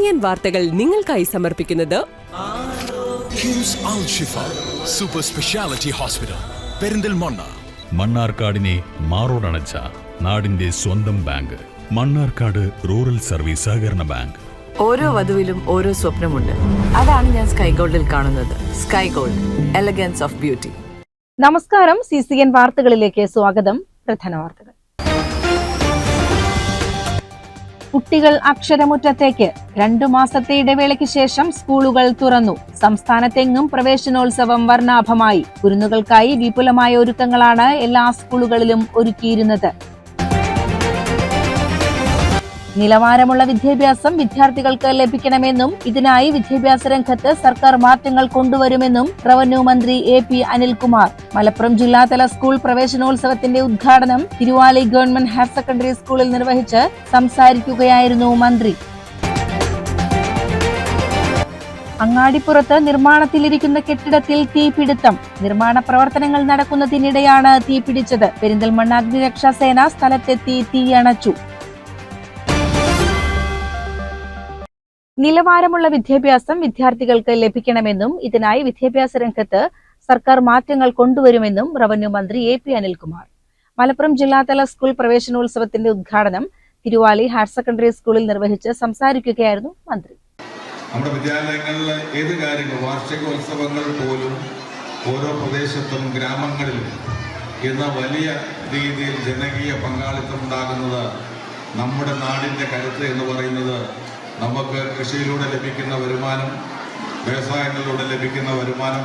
CCN വാർത്തകൾ നിങ്ങൾക്കായി സമർപ്പിക്കുന്നത് കിംസ് അൽ ഷിഫ സൂപ്പർ സ്പെഷ്യാലിറ്റി ഹോസ്പിറ്റൽ പെരിന്തൽമണ്ണ. മണ്ണാർക്കാടിനെ മാറോടണച്ച നാടിന്റെ സ്വന്തം ബാങ്ക് മണ്ണാർക്കാട് റൂറൽ സർവീസ് സഹകരണ ബാങ്ക്. ഓരോ വധുവിലും ഓരോ സ്വപ്നമുണ്ട്. അതാണ് ഞാൻ സ്കൈ ഗോൾഡിൽ കാണുന്നത്. Sky gold, elegance of beauty. നമസ്കാരം. CCN വാർത്തകളിലേക്ക് സ്വാഗതം. പ്രധാന വാർത്തകൾ. കുട്ടികൾ അക്ഷരമുറ്റത്തേക്ക്. 2 മാസത്തെ ഇടവേളയ്ക്ക് ശേഷം സ്കൂളുകൾ തുറന്നു. സംസ്ഥാനത്തെങ്ങും പ്രവേശനോത്സവം വർണ്ണാഭമായി. കുരുന്നുകൾക്കായി വിപുലമായ ഒരുക്കങ്ങളാണ് എല്ലാ സ്കൂളുകളിലും ഒരുക്കിയിരുന്നത്. നിലവാരമുള്ള വിദ്യാഭ്യാസം വിദ്യാർത്ഥികൾക്ക് ലഭിക്കണമെന്നും ഇതിനായി വിദ്യാഭ്യാസ രംഗത്ത് സർക്കാർ മാറ്റങ്ങൾ കൊണ്ടുവരുമെന്നും റവന്യൂ മന്ത്രി AP അനിൽകുമാർ. മലപ്പുറം ജില്ലാതല സ്കൂൾ പ്രവേശനോത്സവത്തിന്റെ ഉദ്ഘാടനം തിരുവാലി ഗവൺമെന്റ് ഹയർ സെക്കൻഡറി സ്കൂളിൽ നിർവഹിച്ച് സംസാരിക്കുകയായിരുന്നു മന്ത്രി. അങ്ങാടിപ്പുറത്ത് നിർമ്മാണത്തിലിരിക്കുന്ന കെട്ടിടത്തിൽ തീപിടുത്തം. നിർമ്മാണ പ്രവർത്തനങ്ങൾ നടക്കുന്നതിനിടെയാണ് തീപിടിച്ചത്. പെരിന്തൽമണ്ണ അഗ്നിരക്ഷാസേന സ്ഥലത്തെത്തി തീയണച്ചു. നിലവാരമുള്ള വിദ്യാഭ്യാസം വിദ്യാർത്ഥികൾക്ക് ലഭിക്കണമെന്നും ഇതിനായി വിദ്യാഭ്യാസ രംഗത്ത് സർക്കാർ മാറ്റങ്ങൾ കൊണ്ടുവരുമെന്നും റവന്യൂ മന്ത്രി AP അനിൽകുമാർ. മലപ്പുറം ജില്ലാതല സ്കൂൾ പ്രവേശനോത്സവത്തിന്റെ ഉദ്ഘാടനം തിരുവാലി ഹയർ സെക്കൻഡറി സ്കൂളിൽ നിർവഹിച്ച് സംസാരിക്കുകയായിരുന്നു മന്ത്രി. നമ്മുടെ വിദ്യാലയങ്ങളിലെ ഏത് കാര്യങ്ങൾ, വാർഷികോത്സവങ്ങൾ പോലും ഓരോ പ്രദേശത്തും ഗ്രാമങ്ങളിലും എന്ന വലിയ രീതിയിൽ ജനകീയ പങ്കാളിത്തം ഉണ്ടാകുന്നത് നമ്മുടെ നാടിൻ്റെ കരുത്ത് എന്ന് പറയുന്നത് നമുക്ക് കൃഷിയിലൂടെ ലഭിക്കുന്ന വരുമാനം, വ്യവസായങ്ങളിലൂടെ ലഭിക്കുന്ന വരുമാനം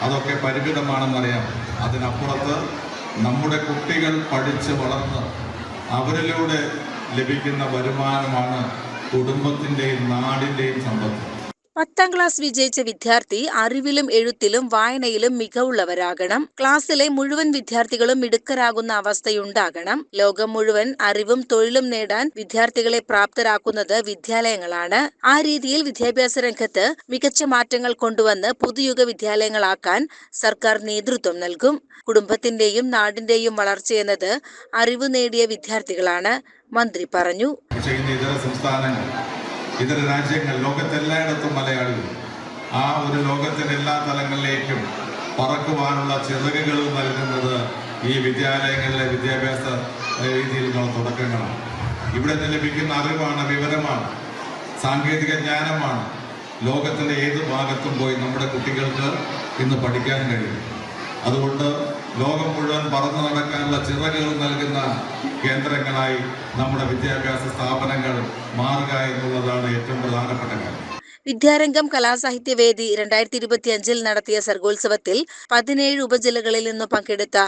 അതൊക്കെ പരിമിതമാണെന്നറിയാം. അതിനപ്പുറത്ത് നമ്മുടെ കുട്ടികൾ പഠിച്ച് വളർന്ന് അവരിലൂടെ ലഭിക്കുന്ന വരുമാനമാണ് കുടുംബത്തിൻ്റെയും നാടിൻ്റെയും സമ്പത്ത്. 10ാം ക്ലാസ് വിജയിച്ച വിദ്യാർത്ഥി അറിവിലും എഴുത്തിലും വായനയിലും മികവുള്ളവരാകണം. ക്ലാസ്സിലെ മുഴുവൻ വിദ്യാർത്ഥികളും മിടുക്കരാകുന്ന അവസ്ഥയുണ്ടാകണം. ലോകം മുഴുവൻ അറിവും തൊഴിലും നേടാൻ വിദ്യാർത്ഥികളെ പ്രാപ്തരാക്കുന്നത് വിദ്യാലയങ്ങളാണ്. ആ രീതിയിൽ വിദ്യാഭ്യാസ രംഗത്ത് മികച്ച മാറ്റങ്ങൾ കൊണ്ടുവന്ന് പുതുയുഗ വിദ്യാലയങ്ങളാക്കാൻ സർക്കാർ നേതൃത്വം നൽകും. കുടുംബത്തിന്റെയും നാടിന്റെയും വളർച്ചയെന്നത് അറിവ് നേടിയ വിദ്യാർത്ഥികളാണ്, മന്ത്രി പറഞ്ഞു. ഇതര രാജ്യങ്ങൾ, ലോകത്തെല്ലായിടത്തും മലയാളികൾ ആ ഒരു ലോകത്തിൻ്റെ എല്ലാ തലങ്ങളിലേക്കും പറക്കുവാനുള്ള ചിറകുകൾ നൽകുന്നത് ഈ വിദ്യാലയങ്ങളിലെ വിദ്യാഭ്യാസ രീതിയിലുള്ള തുടക്കങ്ങളാണ്. ഇവിടെ നിന്ന് ലഭിക്കുന്ന അറിവാണ്, വിവരമാണ്, സാങ്കേതിക ജ്ഞാനമാണ്. ലോകത്തിൻ്റെ ഏത് ഭാഗത്തും പോയി നമ്മുടെ കുട്ടികൾക്ക് ഇന്ന് പഠിക്കാൻ കഴിയും. അതുകൊണ്ട് ലോകം മുഴുവൻ പറന്നു നടക്കാനുള്ള ചിറകുകൾ നൽകുന്ന കേന്ദ്രങ്ങളായി നമ്മുടെ വിദ്യാഭ്യാസ സ്ഥാപനങ്ങൾ മാറുക എന്നുള്ളതാണ് ഏറ്റവും പ്രധാനപ്പെട്ട കാര്യം. വിദ്യാരംഗം കലാസാഹിത്യവേദി 2025 നടത്തിയ സർഗോത്സവത്തിൽ 17 ഉപജില്ലകളിൽ നിന്ന് പങ്കെടുത്ത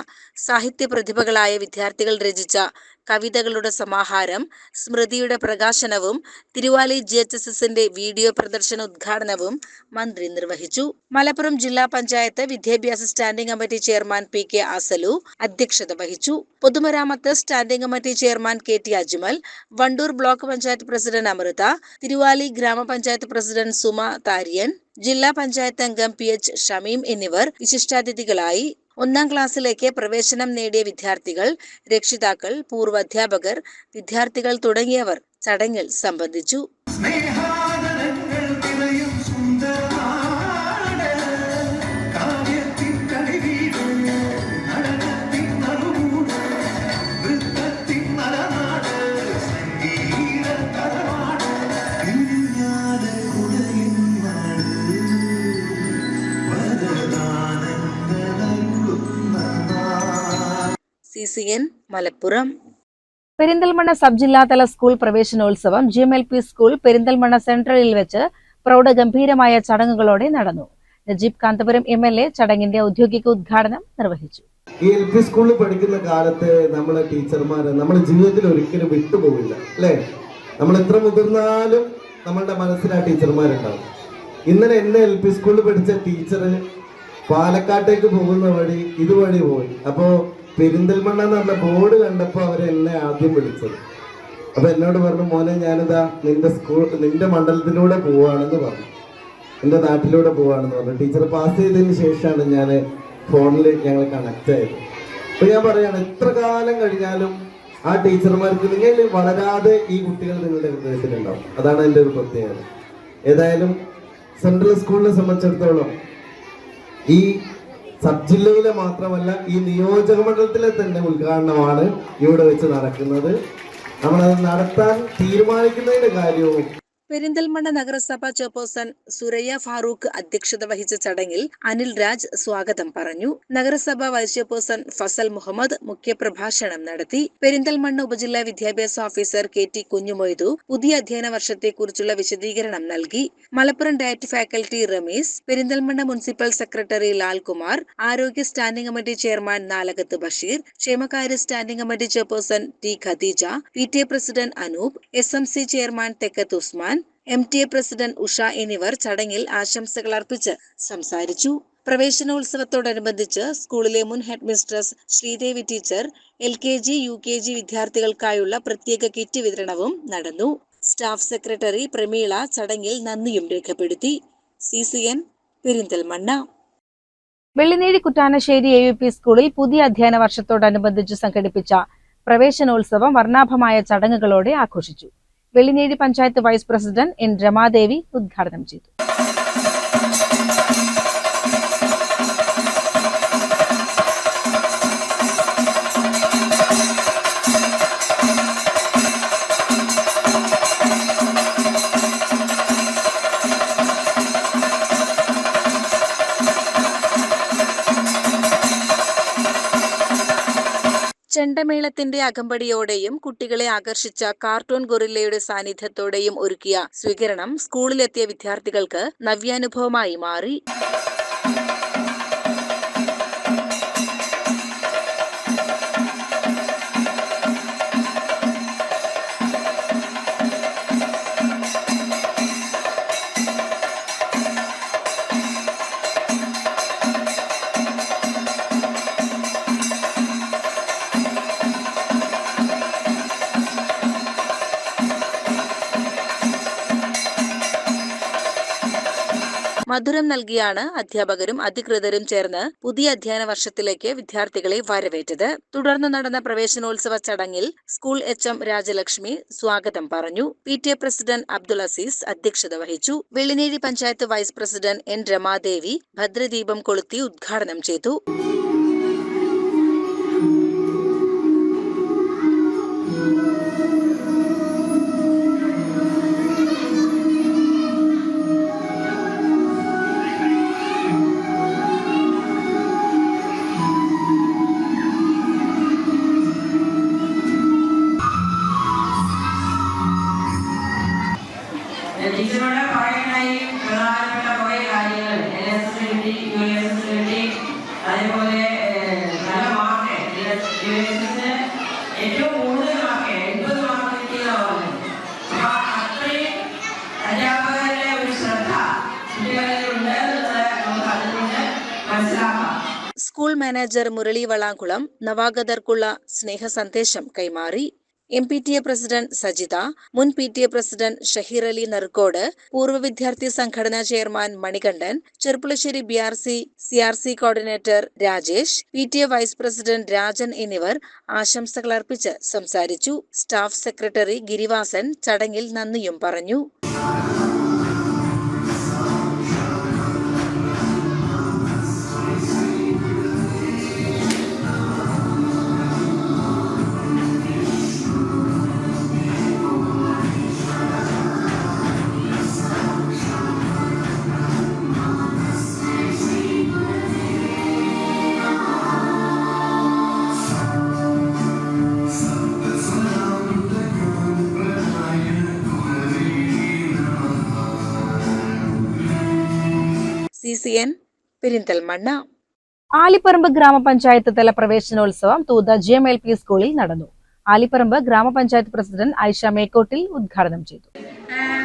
സാഹിത്യ പ്രതിഭകളായ വിദ്യാർത്ഥികൾ രചിച്ച കവിതകളുടെ സമാഹാരം സ്മൃതിയുടെ പ്രകാശനവും തിരുവാലി GHSSന്റെ വീഡിയോ പ്രദർശന ഉദ്ഘാടനവും മന്ത്രി നിർവഹിച്ചു. മലപ്പുറം ജില്ലാ പഞ്ചായത്ത് വിദ്യാഭ്യാസ standing committee chairman PK Asalu അധ്യക്ഷത വഹിച്ചു. പൊതുമരാമത്ത് standing committee chairman KT Ajmal, Wandoor block panchayat president Amritha, Thiruvali ഗ്രാമപഞ്ചായത്ത് പ്രസിഡന്റ് സുമ താരിയൻ, ജില്ലാ പഞ്ചായത്ത് അംഗം PH ഷമീം എന്നിവർ വിശിഷ്ടാതിഥികളായി. 1ാം ക്ലാസ്സിലേക്ക് പ്രവേശനം നേടിയ വിദ്യാർത്ഥികൾ, രക്ഷിതാക്കൾ, പൂർവ്വ അധ്യാപകർ, വിദ്യാർത്ഥികൾ തുടങ്ങിയവർ ചടങ്ങിൽ സംബന്ധിച്ചു. CCN മലപ്പുറം. പെരിന്തൽമണ്ണ സബ് ജില്ലാതല സ്കൂൾ പ്രവേശനോത്സവം GMLP സ്കൂൾ പെരിന്തൽമണ്ണ സെൻട്രലിൽ വെച്ച് പ്രൗഢഗംഭീരമായ ചടങ്ങുകളോടെ നടന്നു. നജീബ് കാന്തപുരം MLA ചടങ്ങിന്റെ ഔദ്യോഗിക ഉദ്ഘാടനം നിർവഹിച്ചു. ഈ LP സ്കൂളിൽ പഠിക്കുന്ന കാലത്ത് നമ്മളെ ടീച്ചർമാരെ നമ്മുടെ ജീവിതത്തിൽ ഒരിക്കലും വിട്ടുപോകില്ല, അല്ലേ? നമ്മൾ എത്ര മുതിർന്നാലും നമ്മളുടെ മനസ്സിൽ ആ ടീച്ചർമാരുണ്ടാവും. ഇന്നലെ എന്നെ LP സ്കൂളിൽ പഠിച്ച ടീച്ചർ പാലക്കാട്ടേക്ക് പോകുന്ന വഴി ഇതുവഴി പോയി. അപ്പോൾ പെരിന്തൽമണ്ണ എന്ന് പറഞ്ഞ ബോർഡ് കണ്ടപ്പോൾ അവർ എന്നെ ആദ്യം വിളിച്ചത്. അപ്പൊ എന്നോട് പറഞ്ഞു, മോനെ ഞാനിതാ നിന്റെ മണ്ഡലത്തിലൂടെ പോവാണെന്ന് പറഞ്ഞു, എൻ്റെ നാട്ടിലൂടെ പോവാണെന്ന് പറഞ്ഞു. ടീച്ചർ പാസ് ചെയ്തതിന് ശേഷമാണ് ഞാൻ ഫോണിൽ ഞങ്ങൾ കണക്ട് ആയത്. അപ്പൊ ഞാൻ പറയാണ്, എത്ര കാലം കഴിഞ്ഞാലും ആ ടീച്ചർമാർക്ക് നിങ്ങൾ വളരാതെ ഈ കുട്ടികൾ നിങ്ങളുടെ ഹൃദയത്തിലുണ്ടാവും. അതാണ് എൻ്റെ ഒരു പ്രത്യേകത. ഏതായാലും സെൻട്രൽ സ്കൂളിനെ സംബന്ധിച്ചിടത്തോളം ഈ സബ് ജില്ലയിലെ മാത്രമല്ല ഈ നിയോജക മണ്ഡലത്തിലെ തന്നെ ഉദ്ഘാടനമാണ് ഇവിടെ വെച്ച് നടക്കുന്നത്. നമ്മളത് നടത്താൻ തീരുമാനിക്കുന്നതിന്റെ കാര്യവും. പെരിന്തൽമണ്ണ നഗരസഭ ചെയർപേഴ്സൺ സുരയ്യ ഫാറൂഖ് അധ്യക്ഷത വഹിച്ച ചടങ്ങിൽ അനിൽ രാജ് സ്വാഗതം പറഞ്ഞു. നഗരസഭ വൈസ് ചെയർപേഴ്സൺ ഫസൽ മുഹമ്മദ് മുഖ്യപ്രഭാഷണം നടത്തി. പെരിന്തൽമണ്ണ ഉപജില്ലാ വിദ്യാഭ്യാസ ഓഫീസർ KT കുഞ്ഞുമൊയ്തു പുതിയ അധ്യയന വർഷത്തെക്കുറിച്ചുള്ള വിശദീകരണം നൽകി. Malappuram DIET faculty Ramees, Perinthalmanna municipal secretary Lalkumar, ആരോഗ്യ standing committee chairman Nalakath Basheer, ക്ഷേമകാര്യ standing committee chairperson T Khadeeja, PTA president Anoop, SMC chairman Thekkath Usman, MTA president Usha എന്നിവർ ചടങ്ങിൽ ആശംസകൾ അർപ്പിച്ച് സംസാരിച്ചു. പ്രവേശനോത്സവത്തോടനുബന്ധിച്ച് സ്കൂളിലെ മുൻ headmistress Sreedevi teacher LKG UKG വിദ്യാർത്ഥികൾക്കായുള്ള പ്രത്യേക കിറ്റ് വിതരണവും നടന്നു. സ്റ്റാഫ് സെക്രട്ടറി പ്രമീള ചടങ്ങിൽ നന്ദിയും രേഖപ്പെടുത്തി. CCN പെരിന്തൽമണ്ണ. വെള്ളിനേഴി കുറ്റാനശ്ശേരി AUP സ്കൂളിൽ പുതിയ അധ്യയന വർഷത്തോടനുബന്ധിച്ച് സംഘടിപ്പിച്ച പ്രവേശനോത്സവം വർണ്ണാഭമായ ചടങ്ങുകളോടെ ആഘോഷിച്ചു. Vellinezhi panchayat vice president N Ramadevi ഉദ്ഘാടനം ചെയ്തു. ചെണ്ടമേളത്തിന്റെ അകമ്പടിയോടെയും കുട്ടികളെ ആകർഷിച്ച കാർട്ടൂൺ ഗൊറില്ലയുടെ സാന്നിധ്യത്തോടെയും ഒരുക്കിയ സ്വീകരണം സ്കൂളിലെത്തിയ വിദ്യാർത്ഥികൾക്ക് നവ്യാനുഭവമായി മാറി. മധുരം നൽകിയാണ് അധ്യാപകരും അധികൃതരും ചേർന്ന് പുതിയ അധ്യയന വർഷത്തിലേക്ക് വിദ്യാർത്ഥികളെ വരവേറ്റത്. തുടർന്ന് നടന്ന പ്രവേശനോത്സവ ചടങ്ങിൽ സ്കൂൾ HM രാജലക്ഷ്മി സ്വാഗതം പറഞ്ഞു. PTA പ്രസിഡന്റ് അബ്ദുൾ അസീസ് അധ്യക്ഷത വഹിച്ചു. Vellinezhi panchayat vice president N Ramadevi ഭദ്രദീപം കൊളുത്തി ഉദ്ഘാടനം ചെയ്തു. ടീച്ചറോട് പറയാനായി പ്രധാനപ്പെട്ട കുറേ കാര്യങ്ങൾ LSS കിട്ടി, USS കിട്ടി, അതേപോലെ നല്ല മാർക്ക് USS ഏറ്റവും കൂടുതൽ മാർക്ക് 80 മാർക്ക് കിട്ടിയെന്നാണ് പറഞ്ഞത്. അപ്പൊ അത്രയും അധ്യാപകരുടെ ഒരു ശ്രദ്ധ കുട്ടികളിൽ ഉണ്ട് എന്നുള്ളത് നമുക്ക് അതിലൂടെ മനസ്സിലാക്കാം. സ്കൂൾ മാനേജർ മുരളി വളാങ്കുളം നവാഗതർക്കുള്ള സ്നേഹ സന്ദേശം കൈമാറി. MPTA പ്രസിഡന്റ് സജിത, മുൻ PTA പ്രസിഡന്റ് ഷഹീർ അലി നറുക്കോട്, പൂർവ്വ വിദ്യാർത്ഥി സംഘടനാ chairman Manikandan, Cherpulassery BRC CRC coordinator Rajesh, PTA vice president Rajan എന്നിവർ ആശംസകൾ അർപ്പിച്ച് സംസാരിച്ചു. സ്റ്റാഫ് സെക്രട്ടറി ഗിരിവാസൻ ചടങ്ങിൽ നന്ദിയും പറഞ്ഞു. CCN പെരിന്തൽമണ്ണ. ആലിപ്പറമ്പ് ഗ്രാമപഞ്ചായത്ത് തല പ്രവേശനോത്സവം തൂത GMLP സ്കൂളിൽ നടന്നു. ആലിപ്പറമ്പ് ഗ്രാമപഞ്ചായത്ത് പ്രസിഡന്റ് ആയിഷ മേക്കോട്ടിൽ ഉദ്ഘാടനം ചെയ്തു.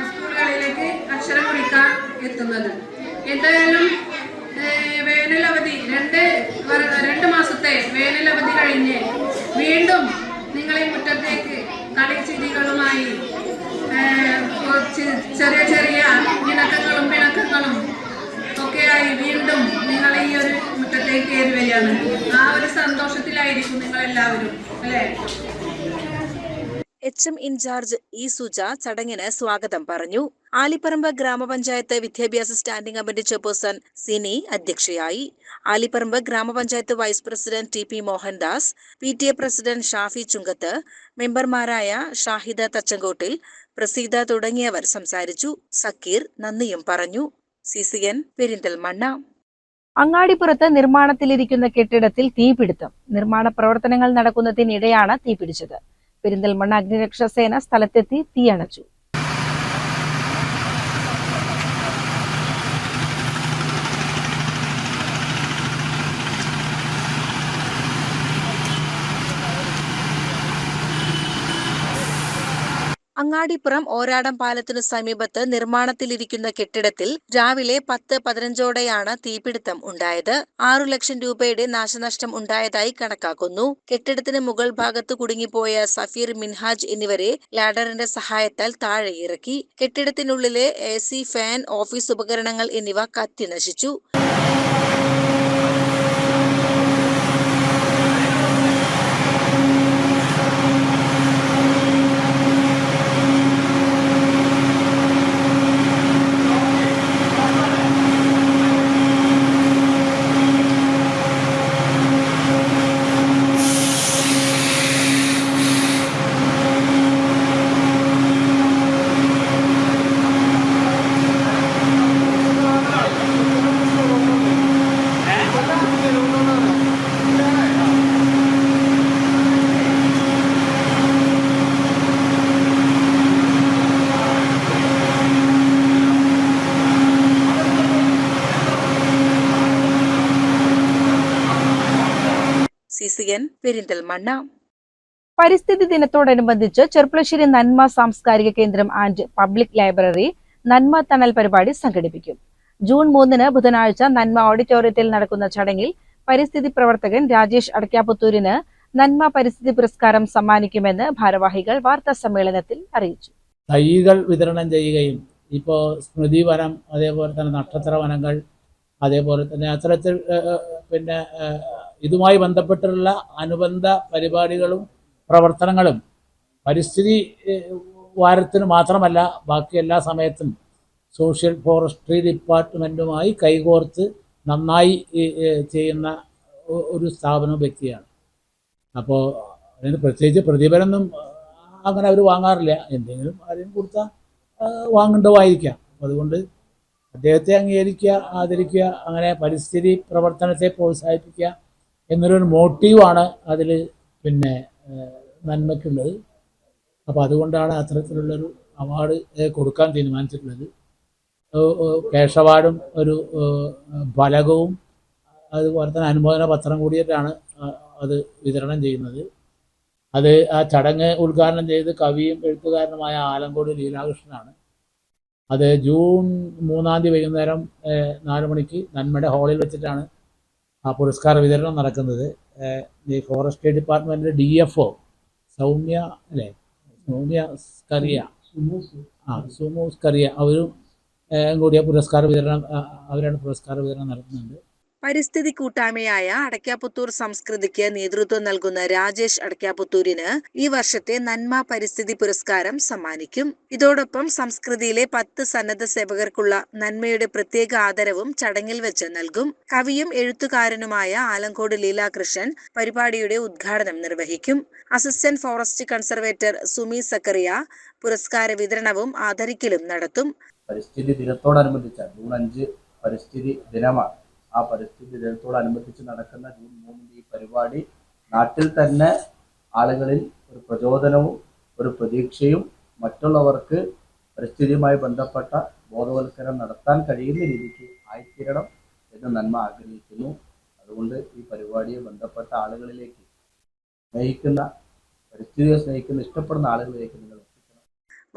സ്കൂളുകളിലേക്ക് അക്ഷരം കുറിക്കാൻ എത്തുന്നത് എന്തായാലും വേനലവധി 2 മാസത്തെ വേനലവധി കഴിഞ്ഞ് വീണ്ടും നിങ്ങളെ മുറ്റത്തേക്ക് കളിച്ചിരികളുമായി ചെറിയ ചെറിയ ഇണക്കങ്ങളും പിണക്കങ്ങളും ഒക്കെയായി വീണ്ടും നിങ്ങൾ ഈ ഒരു മുറ്റത്തേക്ക് കയറി വരികയാണ്. ആ ഒരു സന്തോഷത്തിലായിരിക്കും നിങ്ങളെല്ലാവരും അല്ലേ? HM ഇൻചാർജ് E സുജ ചടങ്ങിന് സ്വാഗതം പറഞ്ഞു. ആലിപ്പറമ്പ് ഗ്രാമപഞ്ചായത്ത് വിദ്യാഭ്യാസ സ്റ്റാൻഡിംഗ് കമ്മിറ്റി ചെയർപേഴ്സൺ സിനി അധ്യക്ഷയായി. ആലിപ്പറമ്പ് ഗ്രാമപഞ്ചായത്ത് vice president T P Mohandas, PTA president Shafi Chunkath, മെമ്പർമാരായ ഷാഹിദ തച്ചങ്കോട്ടിൽ, പ്രസീദ തുടങ്ങിയവർ സംസാരിച്ചു. സക്കീർ നന്ദിയും പറഞ്ഞു. CCN പെരിന്തൽമണ്ണ. അങ്ങാടിപ്പുറത്ത് നിർമ്മാണത്തിലിരിക്കുന്ന കെട്ടിടത്തിൽ തീപിടുത്തം. നിർമ്മാണ പ്രവർത്തനങ്ങൾ നടക്കുന്നതിനിടെയാണ് തീപിടിച്ചത്. പെരിന്തൽമണ്ണ അഗ്നിരക്ഷാസേന സ്ഥലത്തെത്തി തീയണച്ചു. അങ്ങാടിപ്പുറം ഓരാടം പാലത്തിനു സമീപത്ത് നിർമ്മാണത്തിലിരിക്കുന്ന കെട്ടിടത്തിൽ രാവിലെ 10:15ഓടെയാണ് തീപിടുത്തം ഉണ്ടായത്. 6 ലക്ഷം രൂപയുടെ നാശനഷ്ടം ഉണ്ടായതായി കണക്കാക്കുന്നു. കെട്ടിടത്തിന് മുകൾ ഭാഗത്ത് കുടുങ്ങിപ്പോയ സഫീർ, മിൻഹാജ് എന്നിവരെ ലാഡറിന്റെ സഹായത്താൽ താഴെ ഇറക്കി. കെട്ടിടത്തിനുള്ളിലെ AC, ഫാൻ, ഓഫീസ് ഉപകരണങ്ങൾ എന്നിവ കത്തി നശിച്ചു. CCN പെരിന്തൽമണ്ണ. പരിസ്ഥിതി ദിനത്തോടനുബന്ധിച്ച് ചെർപ്പുളശ്ശേരി നന്മ സാംസ്കാരിക കേന്ദ്രം ആൻഡ് പബ്ലിക് ലൈബ്രറി നന്മ തണൽ പരിപാടി സംഘടിപ്പിക്കും. ജൂൺ 3 ബുധനാഴ്ച നന്മ ഓഡിറ്റോറിയത്തിൽ നടക്കുന്ന ചടങ്ങിൽ പരിസ്ഥിതി പ്രവർത്തകൻ രാജേഷ് അടയ്ക്കാപുത്തൂരിന് നന്മ പരിസ്ഥിതി പുരസ്കാരം സമ്മാനിക്കുമെന്ന് ഭാരവാഹികൾ വാർത്താ സമ്മേളനത്തിൽ അറിയിച്ചു. തൈകൾ വിതരണം ചെയ്യുകയും ഇപ്പോൾ സ്മൃതി വനം, അതേപോലെ തന്നെ നക്ഷത്ര വനങ്ങൾ, അതേപോലെ തന്നെ അത്തരത്തിൽ ഇതുമായി ബന്ധപ്പെട്ടുള്ള അനുബന്ധ പരിപാടികളും പ്രവർത്തനങ്ങളും പരിസ്ഥിതി വാരത്തിന് മാത്രമല്ല ബാക്കി എല്ലാ സമയത്തും സോഷ്യൽ ഫോറസ്ട്രി ഡിപ്പാർട്ട്മെൻറ്റുമായി കൈകോർത്ത് നന്നായി ചെയ്യുന്ന ഒരു സ്ഥാപനം വ്യക്തിയാണ്. അപ്പോൾ അതിന് പ്രത്യേകിച്ച് പ്രതിഫലമൊന്നും അങ്ങനെ അവർ വാങ്ങാറില്ല. എന്തെങ്കിലും ആരെയും കൊടുത്താൽ വാങ്ങേണ്ടതായിരിക്കാം. അതുകൊണ്ട് അദ്ദേഹത്തെ അംഗീകരിക്കുക, ആദരിക്കുക, അങ്ങനെ പരിസ്ഥിതി പ്രവർത്തനത്തെ പ്രോത്സാഹിപ്പിക്കുക എന്നൊരു മോട്ടീവാണ് അതിൽ നന്മയ്ക്കുള്ളത്. അപ്പോൾ അതുകൊണ്ടാണ് അത്തരത്തിലുള്ളൊരു അവാർഡ് കൊടുക്കാൻ തീരുമാനിച്ചിട്ടുള്ളത്. ക്യാഷ് അവാർഡും ഒരു ഫലകവും അതുപോലെ തന്നെ അനുമോദന പത്രം കൂടിയിട്ടാണ് അത് വിതരണം ചെയ്യുന്നത്. അത് ആ ചടങ്ങ് ഉദ്ഘാടനം ചെയ്ത് കവിയും എഴുത്തുകാരനുമായ ആലങ്കോട് ലീലാകൃഷ്ണനാണ്. അത് ജൂൺ 3 വൈകുന്നേരം 4 മണിക്ക് നന്മയുടെ ഹാളിൽ വെച്ചിട്ടാണ് ആ പുരസ്കാര വിതരണം നടക്കുന്നത്. ഈ ഫോറസ്ട്രി ഡിപ്പാർട്ട്മെൻറ്റിൻ്റെ DFO സൗമ്യ സ്കറിയ അവരും കൂടിയ പുരസ്കാര വിതരണം നടത്തുന്നുണ്ട്. പരിസ്ഥിതി കൂട്ടായ്മയായ അടയ്ക്കാപുത്തൂർ സംസ്കൃതിക്ക് നേതൃത്വം നൽകുന്ന രാജേഷ് അടയ്ക്കാപുത്തൂരിന് ഈ വർഷത്തെ നന്മ പരിസ്ഥിതി പുരസ്കാരം സമ്മാനിക്കും. ഇതോടൊപ്പം സംസ്കൃതിയിലെ 10 സന്നദ്ധ സേവകർക്കുള്ള നന്മയുടെ പ്രത്യേക ആദരവും ചടങ്ങിൽ വെച്ച് നൽകും. കവിയും എഴുത്തുകാരനുമായ ആലങ്കോട് ലീലാകൃഷ്ണൻ പരിപാടിയുടെ ഉദ്ഘാടനം നിർവഹിക്കും. Assistant forest conservator Sumi Zacharia പുരസ്കാര വിതരണവും ആദരിക്കലും നടത്തും. പരിസ്ഥിതി ദിനത്തോടനുബന്ധിച്ച ജൂൺ 5 പരിസ്ഥിതി ദിനമാണ്. ആ പരിസ്ഥിതി ദിനത്തോടനുബന്ധിച്ച് നടക്കുന്ന ജൂൺ 3 ഈ പരിപാടി നാട്ടിൽ തന്നെ ആളുകളിൽ ഒരു പ്രചോദനവും ഒരു പ്രതീക്ഷയും മറ്റുള്ളവർക്ക് പരിസ്ഥിതിയുമായി ബന്ധപ്പെട്ട ബോധവൽക്കരണം നടത്താൻ കഴിയുന്ന രീതിക്ക് ആയിത്തീരണം എന്ന് നന്മ ആഗ്രഹിക്കുന്നു. അതുകൊണ്ട് ഈ പരിപാടിയെ ബന്ധപ്പെട്ട ആളുകളിലേക്ക് പരിസ്ഥിതിയെ സ്നേഹിക്കുന്ന ഇഷ്ടപ്പെടുന്ന ആളുകളിലേക്ക് നിങ്ങൾ എത്തിക്കണം.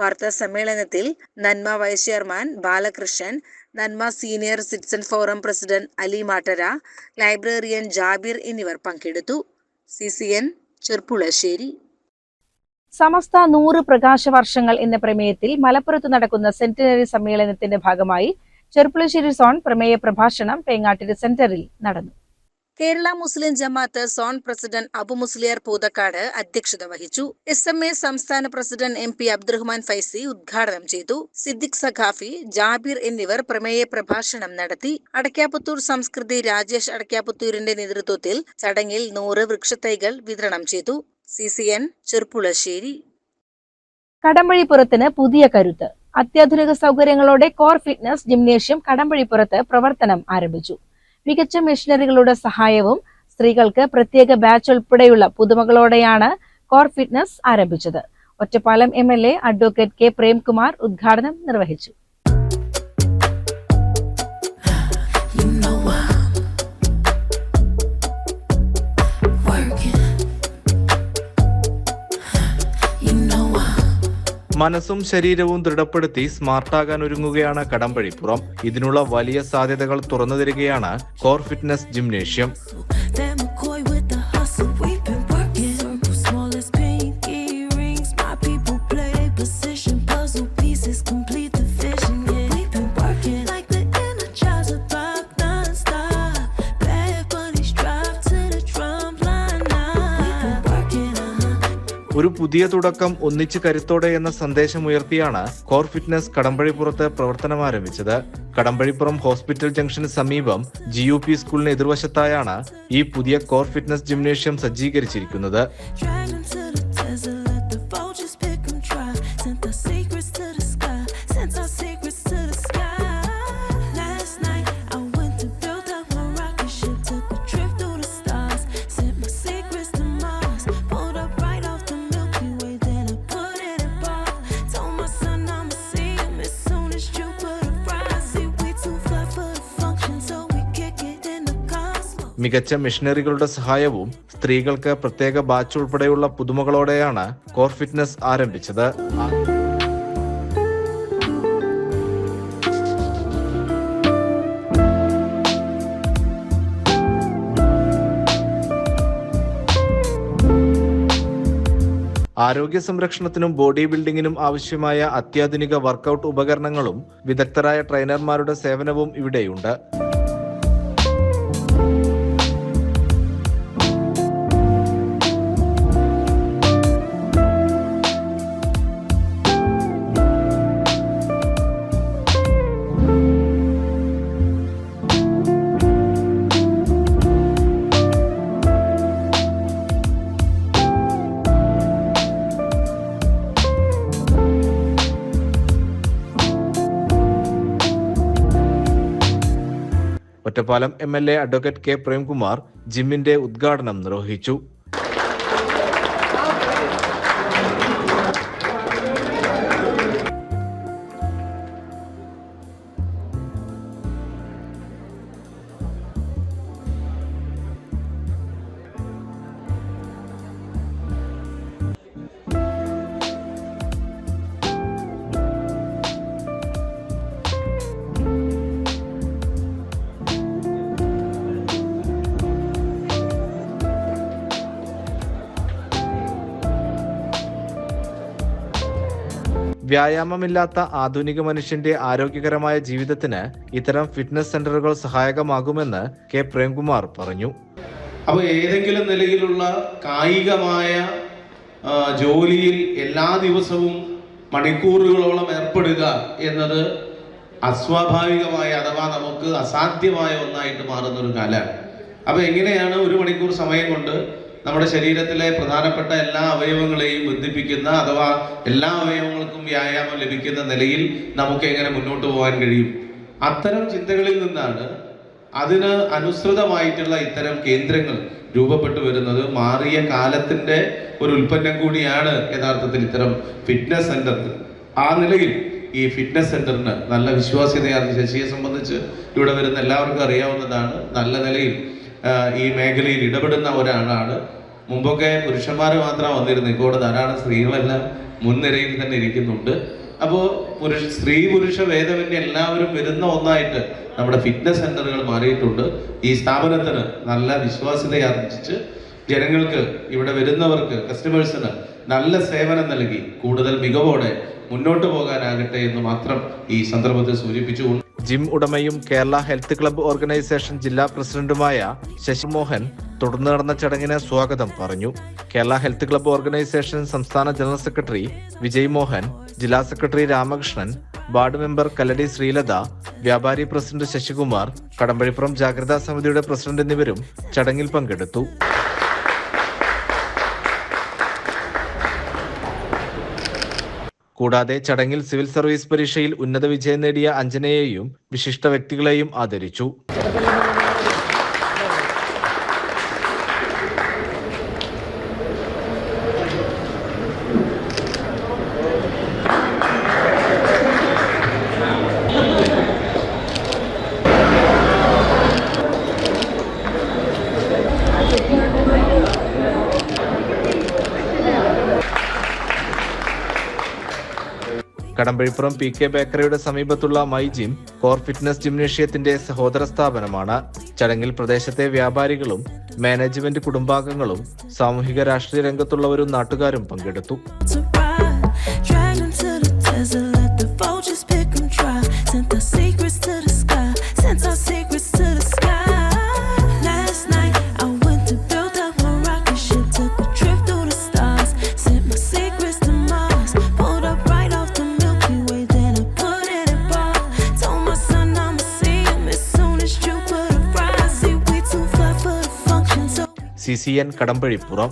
വാർത്താ സമ്മേളനത്തിൽ നന്മ vice chairman Balakrishnan, Nanma senior citizen forum president Ali Mattara, librarian Jabir എന്നിവർ പങ്കെടുത്തു. CCN ചെർപ്പുളശ്ശേരി. സമസ്ത 100 പ്രകാശവർഷങ്ങൾ എന്ന പ്രമേയത്തിൽ മലപ്പുറത്ത് നടക്കുന്ന സെന്റിനറി സമ്മേളനത്തിന്റെ ഭാഗമായി ചെർപ്പുളശ്ശേരി സോൺ പ്രമേയ പ്രഭാഷണം പേങ്ങാട്ടിരി സെന്ററിൽ നടന്നു. കേരള മുസ്ലിം ജമാഅത്ത് സോൺ പ്രസിഡന്റ് അബു മുസ്ലിയാർ പൂതക്കാട് അധ്യക്ഷത വഹിച്ചു. SMA സംസ്ഥാന പ്രസിഡന്റ് MP അബ്ദുറഹ്മാൻ ഫൈസി ഉദ്ഘാടനം ചെയ്തു. സിദ്ദിഖ് സഖാഫി, ജാബിർ എന്നിവർ പ്രമേയ പ്രഭാഷണം നടത്തി. അടയ്ക്കാപുത്തൂർ സംസ്കൃതി രാജേഷ് അടയ്ക്കാപുത്തൂരിന്റെ നേതൃത്വത്തിൽ ചടങ്ങിൽ 100 വൃക്ഷത്തൈകൾ വിതരണം ചെയ്തു. CCN ചെർപ്പുളശ്ശേരി. കടമ്പഴിപ്പുറത്തിന് പുതിയ കരുത്ത്. അത്യാധുനിക സൗകര്യങ്ങളോടെ കോർ ഫിറ്റ്നസ് ജിംനേഷ്യം കടമ്പഴിപ്പുറത്ത് പ്രവർത്തനം ആരംഭിച്ചു. മികച്ച മെഷീനറികളുടെ സഹായവും സ്ത്രീകൾക്ക് പ്രത്യേക ബാച്ച് ഉൾപ്പെടെയുള്ള പുതുമകളോടെയാണ് കോർ ഫിറ്റ്നസ് ആരംഭിച്ചത്. Ottapalam MLA advocate K Premkumar ഉദ്ഘാടനം നിർവഹിച്ചു. മനസ്സും ശരീരവും ദൃഢപ്പെടുത്തി സ്മാർട്ടാകാൻ ഒരുങ്ങുകയാണ് കടമ്പഴിപ്പുറം. ഇതിനുള്ള വലിയ സാധ്യതകൾ തുറന്നു തരികയാണ് കോർ ഫിറ്റ്നസ് ജിംനേഷ്യം. ഒരു പുതിയ തുടക്കം ഒന്നിച്ച് കരുത്തോടെ എന്ന സന്ദേശമുയർത്തിയാണ് കോർ ഫിറ്റ്നസ് കടമ്പഴിപ്പുറത്ത് പ്രവർത്തനം ആരംഭിച്ചത്. കടമ്പഴിപ്പുറം ഹോസ്പിറ്റൽ ജംഗ്ഷന് സമീപം GUP സ്കൂളിന് എതിർവശത്തായാണ് ഈ പുതിയ കോർ ഫിറ്റ്നസ് ജിംനേഷ്യം സജ്ജീകരിച്ചിരിക്കുന്നത്. മികച്ച മെഷീനറികളുടെ സഹായവും സ്ത്രീകൾക്ക് പ്രത്യേക ബാച്ച് ഉൾപ്പെടെയുള്ള പുതുമകളോടെയാണ് കോർ ഫിറ്റ്നസ് ആരംഭിച്ചത്. ആരോഗ്യ സംരക്ഷണത്തിനും ബോഡി ബിൽഡിങ്ങിനും ആവശ്യമായ അത്യാധുനിക വർക്കൌട്ട് ഉപകരണങ്ങളും വിദഗ്ധരായ ട്രെയിനർമാരുടെ സേവനവും ഇവിടെയുണ്ട്. Ottapalam MLA advocate K Premkumar ജിമ്മിന്റെ ഉദ്ഘാടനം നിർവഹിച്ചു. വ്യായാമമില്ലാത്ത ആധുനിക മനുഷ്യന്റെ ആരോഗ്യകരമായ ജീവിതത്തിന് ഇത്തരം ഫിറ്റ്നസ് സെന്ററുകൾ സഹായകമാകുമെന്ന് K പ്രേംകുമാർ പറഞ്ഞു. അപ്പോൾ ഏതെങ്കിലും നിലയിലുള്ള കായികമായ ജോലിയിൽ എല്ലാ ദിവസവും മണിക്കൂറുകളോളം ഏർപ്പെടുക എന്നത് അസ്വാഭാവികമായ അഥവാ നമുക്ക് അസാധ്യമായ ഒന്നായിട്ട് മാറുന്നൊരു കാലമാണ്. അപ്പോൾ എങ്ങനെയാണ് 1 മണിക്കൂർ സമയം കൊണ്ട് നമ്മുടെ ശരീരത്തിലെ പ്രധാനപ്പെട്ട എല്ലാ അവയവങ്ങളെയും ബന്ധിപ്പിക്കുന്ന അഥവാ എല്ലാ അവയവങ്ങൾക്കും വ്യായാമം ലഭിക്കുന്ന നിലയിൽ നമുക്ക് എങ്ങനെ മുന്നോട്ട് പോകാൻ കഴിയും? അത്തരം ചിന്തകളിൽ നിന്നാണ് അതിന് അനുസൃതമായിട്ടുള്ള ഇത്തരം കേന്ദ്രങ്ങൾ രൂപപ്പെട്ടു വരുന്നത്. മാറിയ കാലത്തിന്റെ ഒരു ഉൽപ്പന്നം കൂടിയാണ് യഥാർത്ഥത്തിൽ ഇത്തരം ഫിറ്റ്നസ് സെന്റർ. ആ നിലയിൽ ഈ ഫിറ്റ്നസ് സെന്ററിന് നല്ല വിശ്വാസ്യതയാണ്. ശശിയെ സംബന്ധിച്ച് ഇവിടെ വരുന്ന എല്ലാവർക്കും അറിയാവുന്നതാണ്. നല്ല നിലയിൽ ഈ മേഖലയിൽ ഇടപെടുന്ന ഒരാളാണ്. മുമ്പൊക്കെ പുരുഷന്മാർ മാത്രം വന്നിരുന്നു, ഇപ്പോൾ ധാരാളം സ്ത്രീകളെല്ലാം മുൻനിരയിൽ തന്നെ ഇരിക്കുന്നുണ്ട്. അപ്പോൾ സ്ത്രീ പുരുഷ ഭേദമന്യേ എല്ലാവരും വരുന്ന ഒന്നായിട്ട് നമ്മുടെ ഫിറ്റ്നസ് സെന്ററുകൾ മാറിയിട്ടുണ്ട്. ഈ സ്ഥാപനത്തിന് നല്ല വിശ്വാസ്യതയാർജിച്ച് ജനങ്ങൾക്ക്, ഇവിടെ വരുന്നവർക്ക്, കസ്റ്റമേഴ്സിന് നല്ല സേവനം നൽകി കൂടുതൽ മികവോടെ മുന്നോട്ട് പോകാനാകട്ടെ എന്ന് മാത്രം ഈ സന്ദർഭത്തിൽ സൂചിപ്പിച്ചുകൊണ്ട് ജിം ഉടമയും കേരള ഹെൽത്ത് ക്ലബ്ബ് ഓർഗനൈസേഷൻ ജില്ലാ പ്രസിഡന്റുമായ ശശിമോഹൻ തുടർന്ന് നടന്ന ചടങ്ങിന് സ്വാഗതം പറഞ്ഞു. കേരള ഹെൽത്ത് ക്ലബ്ബ് ഓർഗനൈസേഷൻ സംസ്ഥാന ജനറൽ സെക്രട്ടറി വിജയ് മോഹൻ, ജില്ലാ secretary Ramakrishnan, ward member Kalladi Sreelatha, വ്യാപാരി പ്രസിഡന്റ് ശശികുമാർ, കടമ്പഴിപ്പുറം ജാഗ്രതാ സമിതിയുടെ പ്രസിഡന്റ് എന്നിവരും ചടങ്ങിൽ പങ്കെടുത്തു. കൂടാതെ ചടങ്ങിൽ സിവിൽ സർവീസ് പരീക്ഷയിൽ ഉന്നത വിജയം നേടിയ അഞ്ജനയെയും വിശിഷ്ട വ്യക്തികളെയും ആദരിച്ചു. കടമ്പഴിപ്പുറം PK ബേക്കറിയുടെ സമീപത്തുള്ള മൈ ജിം കോർ ഫിറ്റ്നസ് ജിംനേഷ്യത്തിന്റെ സഹോദര സ്ഥാപനമാണ്. ചടങ്ങിൽ പ്രദേശത്തെ വ്യാപാരികളും മാനേജ്മെന്റ് കുടുംബാംഗങ്ങളും സാമൂഹിക രാഷ്ട്രീയ രംഗത്തുള്ളവരും നാട്ടുകാരും പങ്കെടുത്തു. CCN കടമ്പഴിപ്പുറം.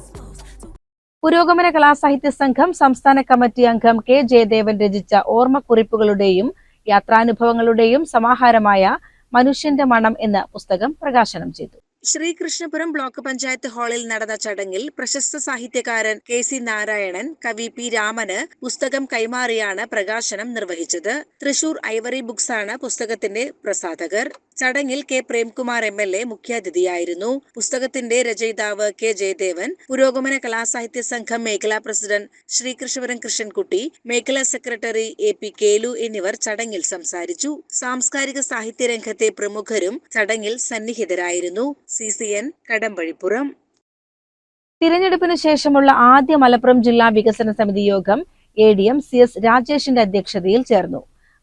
പുരോഗമന കലാസാഹിത്യ സംഘം സംസ്ഥാന കമ്മിറ്റി അംഗം K. ജയദേവൻ രചിച്ച ഓർമ്മക്കുറിപ്പുകളുടെയും യാത്രാനുഭവങ്ങളുടെയും സമാഹാരമായ മനുഷ്യന്റെ മണം എന്ന പുസ്തകം പ്രകാശനം ചെയ്തു. ശ്രീകൃഷ്ണപുരം ബ്ലോക്ക് പഞ്ചായത്ത് ഹാളിൽ നടന്ന ചടങ്ങിൽ പ്രശസ്ത സാഹിത്യകാരൻ KC നാരായണൻ, കവി P. രാമന് പുസ്തകം കൈമാറിയാണ് പ്രകാശനം നിർവഹിച്ചത്. തൃശൂർ ഐവറി ബുക്സ് ആണ് പുസ്തകത്തിന്റെ പ്രസാധകർ. ചടങ്ങിൽ K. പ്രേംകുമാർ MLA മുഖ്യാതിഥിയായിരുന്നു. പുസ്തകത്തിന്റെ രചയിതാവ് K. ജയദേവൻ, പുരോഗമന കലാസാഹിത്യ സംഘം മേഖലാ പ്രസിഡന്റ് ശ്രീകൃഷ്ണപുരം കൃഷ്ണൻകുട്ടി, മേഖലാ സെക്രട്ടറി AP കേലു എന്നിവർ ചടങ്ങിൽ സംസാരിച്ചു. സാംസ്കാരിക സാഹിത്യ രംഗത്തെ പ്രമുഖരും ചടങ്ങിൽ സന്നിഹിതരായിരുന്നു. CCN കടമ്പഴിപ്പുറം. തിരഞ്ഞെടുപ്പിന് ശേഷമുള്ള ആദ്യ മലപ്പുറം ജില്ലാ വികസന സമിതി യോഗം ADM CS രാജേഷിന്റെ അധ്യക്ഷതയിൽ ചേർന്നു.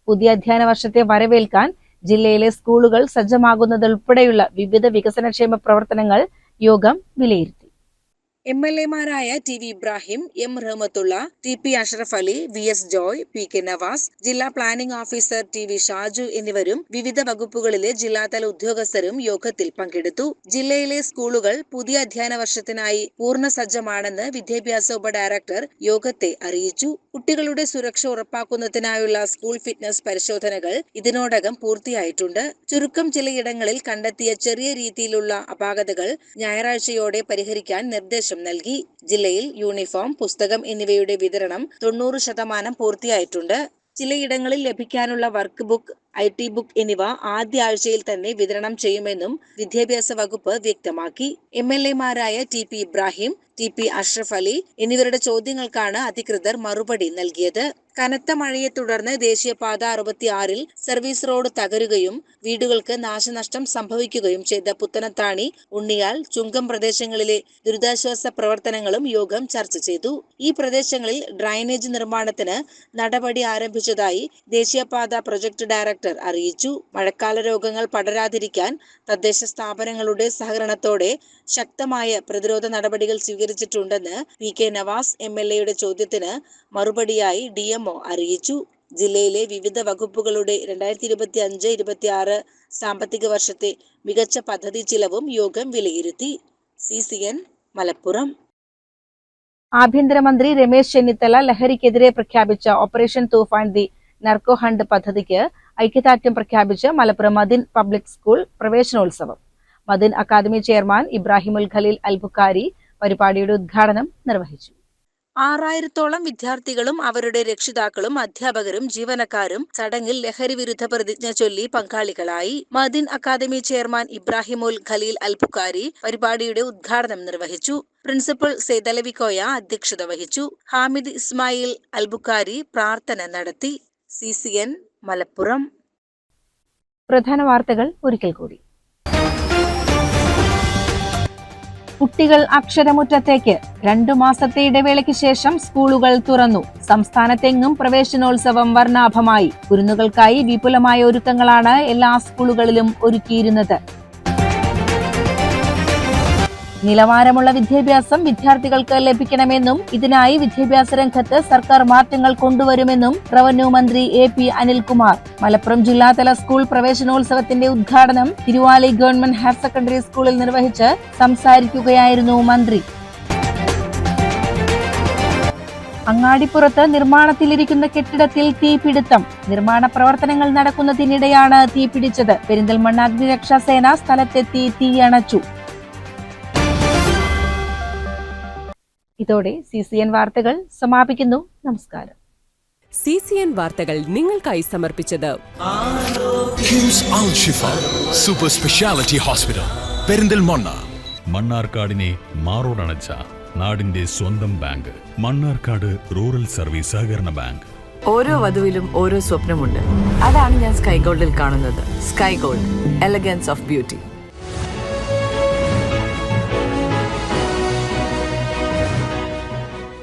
പുതിയ അധ്യയന വർഷത്തെ വരവേൽക്കാൻ ജില്ലയിലെ സ്കൂളുകൾ സജ്ജമാകുന്നതുൾപ്പെടെയുള്ള വിവിധ വികസനക്ഷേമ പ്രവർത്തനങ്ങൾ യോഗം വിലയിരുത്തി. MLA-മാരായ TV Ibrahim, M. Rahmatullah, TP Ashraf Ali, VS Joy, PK Nawaz, ജില്ലാ പ്ലാനിംഗ് ഓഫീസർ TV ഷാജു എന്നിവരും വിവിധ വകുപ്പുകളിലെ ജില്ലാതല ഉദ്യോഗസ്ഥരും യോഗത്തിൽ പങ്കെടുത്തു. ജില്ലയിലെ സ്കൂളുകൾ പുതിയ അധ്യയന വർഷത്തിനായി പൂർണ്ണ സജ്ജമാണെന്ന് വിദ്യാഭ്യാസ ഉപ ഡയറക്ടർ യോഗത്തെ അറിയിച്ചു. കുട്ടികളുടെ സുരക്ഷ ഉറപ്പാക്കുന്നതിനായുള്ള സ്കൂൾ ഫിറ്റ്നസ് പരിശോധനകൾ ഇതിനോടകം പൂർത്തിയായിട്ടുണ്ട്. ചുരുക്കം ചിലയിടങ്ങളിൽ കണ്ടെത്തിയ ചെറിയ രീതിയിലുള്ള അപാകതകൾ ഞായറാഴ്ചയോടെ പരിഹരിക്കാൻ നിർദ്ദേശം നൽകി. ജില്ലയിൽ യൂണിഫോം, പുസ്തകം എന്നിവയുടെ വിതരണം 90% പൂർത്തിയായിട്ടുണ്ട്. ചിലയിടങ്ങളിൽ ലഭിക്കാനുള്ള വർക്ക് ബുക്ക്, IT ബുക്ക് എന്നിവ ആദ്യ ആഴ്ചയിൽ തന്നെ വിതരണം ചെയ്യുമെന്നും വിദ്യാഭ്യാസ വകുപ്പ് വ്യക്തമാക്കി. MLA-മാരായ TP ഇബ്രാഹിം, TP അഷ്റഫ് അലി എന്നിവരുടെ ചോദ്യങ്ങൾക്കാണ് അധികൃതർ മറുപടി നൽകിയത്. കനത്ത മഴയെ തുടർന്ന് ദേശീയപാത 66-ൽ സർവീസ് റോഡ് തകരുകയും വീടുകൾക്ക് നാശനഷ്ടം സംഭവിക്കുകയും ചെയ്ത പുത്തനത്താണി, ഉണ്ണിയാൽ, ചുങ്കം പ്രദേശങ്ങളിലെ ദുരിതാശ്വാസ പ്രവർത്തനങ്ങളും യോഗം ചർച്ച ചെയ്തു. ഈ പ്രദേശങ്ങളിൽ ഡ്രൈനേജ് നിർമ്മാണത്തിന് നടപടി ആരംഭിച്ചതായി ദേശീയപാത പ്രൊജക്ട് ഡയറക്ടർ അറിയിച്ചു. മഴക്കാല രോഗങ്ങൾ പടരാതിരിക്കാൻ തദ്ദേശ സ്ഥാപനങ്ങളുടെ സഹകരണത്തോടെ ശക്തമായ പ്രതിരോധ നടപടികൾ സ്വീകരിച്ചിട്ടുണ്ടെന്ന് PK നവാസ് MLA-യുടെ ചോദ്യത്തിന് മറുപടിയായി DMO അറിയിച്ചു. ജില്ലയിലെ വിവിധ വകുപ്പുകളുടെ 2025-26 സാമ്പത്തിക വർഷത്തെ മികച്ച പദ്ധതി ചിലവും യോഗം വിലയിരുത്തി. CCN മലപ്പുറം. ആഭ്യന്തരമന്ത്രി രമേശ് ചെന്നിത്തല ലഹരിക്കെതിരെ പ്രഖ്യാപിച്ച operation Toofan the narco hunt പദ്ധതിക്ക് ഐക്യദാർഢ്യം പ്രഖ്യാപിച്ച് മലപ്പുറം മദിൻ പബ്ലിക് സ്കൂൾ പ്രവേശനോത്സവം. മദിൻ അക്കാദമി ചെയർമാൻ ഇബ്രാഹിമുൽ ഖലീൽ അൽബുഖാരി പരിപാടിയുടെ ഉദ്ഘാടനം നിർവഹിച്ചു. 6000-ഓളം വിദ്യാർത്ഥികളും അവരുടെ രക്ഷിതാക്കളും അധ്യാപകരും ജീവനക്കാരും ചടങ്ങിൽ ലഹരി വിരുദ്ധ പ്രതിജ്ഞ ചൊല്ലി പങ്കാളികളായി. മദിൻ അക്കാദമി ചെയർമാൻ ഇബ്രാഹിമുൽ ഖലീൽ അൽബുഖാരി പരിപാടിയുടെ ഉദ്ഘാടനം നിർവഹിച്ചു. പ്രിൻസിപ്പൽ സെയ്ദലവിക്കോയ അധ്യക്ഷത വഹിച്ചു. ഹാമിദ് ഇസ്മായിൽ അൽബുഖാരി പ്രാർത്ഥന നടത്തി. CCN മലപ്പുറം. പ്രധാന വാർത്തകൾ ഒരിക്കൽ കൂടി. കുട്ടികൾ അക്ഷരമുറ്റത്തേക്ക്. 2 മാസത്തെ ഇടവേളയ്ക്ക് ശേഷം സ്കൂളുകൾ തുറന്നു. സംസ്ഥാനത്തെങ്ങും പ്രവേശനോത്സവം വർണ്ണാഭമായി. കുരുന്നുകൾക്കായി വിപുലമായ ഒരുക്കങ്ങളാണ് എല്ലാ സ്കൂളുകളിലും ഒരുക്കിയിരുന്നത്. നിലവാരമുള്ള വിദ്യാഭ്യാസം വിദ്യാർത്ഥികൾക്ക് ലഭിക്കണമെന്നും ഇതിനായി വിദ്യാഭ്യാസ രംഗത്ത് സർക്കാർ മാറ്റങ്ങൾ കൊണ്ടുവരുമെന്നും റവന്യൂ മന്ത്രി AP അനിൽകുമാർ. മലപ്പുറം ജില്ലാതല സ്കൂൾ പ്രവേശനോത്സവത്തിന്റെ ഉദ്ഘാടനം തിരുവാലി ഗവൺമെന്റ് ഹയർ സെക്കൻഡറി സ്കൂളിൽ നിർവഹിച്ച് സംസാരിക്കുകയായിരുന്നു മന്ത്രി. അങ്ങാടിപ്പുറത്ത് നിർമ്മാണത്തിലിരിക്കുന്ന കെട്ടിടത്തിൽ തീപിടുത്തം. നിർമ്മാണ പ്രവർത്തനങ്ങൾ നടക്കുന്നതിനിടെയാണ് തീപിടിച്ചത്. പെരിന്തൽമണ്ണ അഗ്നിരക്ഷാസേന സ്ഥലത്തെത്തി തീയണച്ചു. ഇതോടെ CCN വാർത്തകൾ സമാപിക്കുന്നു. നമസ്കാരം. CCN വാർത്തകൾ നിങ്ങൾക്കായി സമർപ്പിച്ചത് കിംസ് അൽ ഷിഫ സൂപ്പർ സ്പെഷ്യാലിറ്റി ഹോസ്പിറ്റൽ പെരിന്തൽമണ്ണ. മണ്ണാർക്കാടിനെ മാറോടണച്ച നാടിന്റെ സ്വന്തം ബാങ്ക്. മണ്ണാർക്കാട് റൂറൽ സർവീസ് സഹകരണ ബാങ്ക്. ഓരോ വധുവിലും ഓരോ സ്വപ്നമുണ്ട്. അതാണ് ഞാൻ സ്കൈ ഗോൾഡിൽ കാണുന്നത്. Sky gold, elegance of beauty.